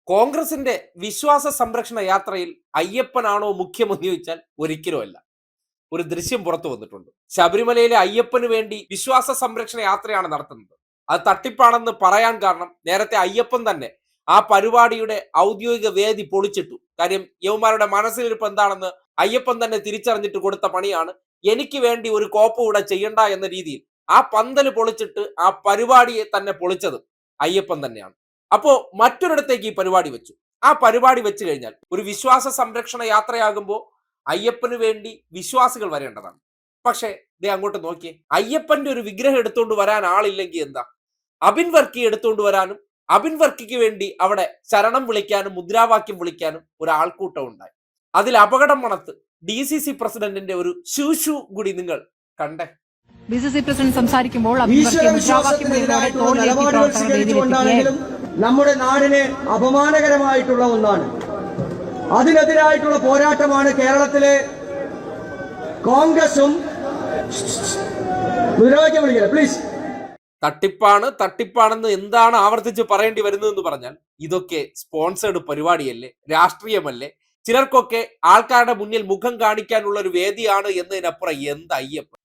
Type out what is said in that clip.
കോൺഗ്രസിന്റെ വിശ്വാസ സംരക്ഷണ യാത്രയിൽ അയ്യപ്പനാണോ മുഖ്യമെന്ന് ചോദിച്ചാൽ ഒരിക്കലും അല്ല. ഒരു ദൃശ്യം പുറത്തു വന്നിട്ടുണ്ട്. ശബരിമലയിലെ അയ്യപ്പന് വേണ്ടി വിശ്വാസ സംരക്ഷണ യാത്രയാണ് നടത്തുന്നത്. അത് തട്ടിപ്പാണെന്ന് പറയാൻ കാരണം നേരത്തെ അയ്യപ്പൻ തന്നെ ആ പരിപാടിയുടെ ഔദ്യോഗിക വേദി പൊളിച്ചിട്ടു. കാര്യം യവന്മാരുടെ മനസ്സിലിരിപ്പ് എന്താണെന്ന് അയ്യപ്പൻ തന്നെ തിരിച്ചറിഞ്ഞിട്ട് കൊടുത്ത പണിയാണ്. എനിക്ക് വേണ്ടി ഒരു കോപ്പ് കൂടെ ചെയ്യണ്ട എന്ന രീതിയിൽ ആ പന്തല് പൊളിച്ചിട്ട് ആ പരിപാടിയെ തന്നെ പൊളിച്ചത് അയ്യപ്പൻ തന്നെയാണ്. അപ്പോ മറ്റൊരിടത്തേക്ക് ഈ പരിപാടി വെച്ചു. ആ പരിപാടി വെച്ച് കഴിഞ്ഞാൽ ഒരു വിശ്വാസ സംരക്ഷണ യാത്രയാകുമ്പോൾ അയ്യപ്പന് വേണ്ടി വിശ്വാസികൾ വരേണ്ടതാണ്. പക്ഷേ ദേ അങ്ങോട്ട് നോക്കിയേ, അയ്യപ്പന്റെ ഒരു വിഗ്രഹം എടുത്തുകൊണ്ട് വരാൻ ആളില്ലെങ്കിൽ എന്താ, അബിൻ വർക്കി എടുത്തുകൊണ്ട് വരാനും അബിൻ വർക്കിക്ക് വേണ്ടി അവിടെ ശരണം വിളിക്കാനും മുദ്രാവാക്യം വിളിക്കാനും ഒരു ആൾക്കൂട്ടം ഉണ്ടായി. അതിൽ അപകടം മണത്ത് DCC പ്രസിഡന്റിന്റെ ഒരു ശൂശു കൂടി നിങ്ങൾ കണ്ടേ. DCC പ്രസിഡന്റ് സംസാരിക്കുമ്പോൾ നമ്മുടെ നാടിന് അപമാനകരമായിട്ടുള്ള ഒന്നാണ്. അതിനെതിരായിട്ടുള്ള പോരാട്ടമാണ് കേരളത്തിലെ കോൺഗ്രസും. പ്ലീസ്. തട്ടിപ്പാണെന്ന് എന്താണ് ആവർത്തിച്ച് പറയേണ്ടി വരുന്നതെന്ന് പറഞ്ഞാൽ ഇതൊക്കെ സ്പോൺസേഡ് പരിപാടിയല്ലേ, രാഷ്ട്രീയമല്ലേ, ചിലർക്കൊക്കെ ആൾക്കാരുടെ മുന്നിൽ മുഖം കാണിക്കാനുള്ള ഒരു വേദിയാണ് എന്നതിനപ്പുറം എന്ത് അയ്യപ്പൻ.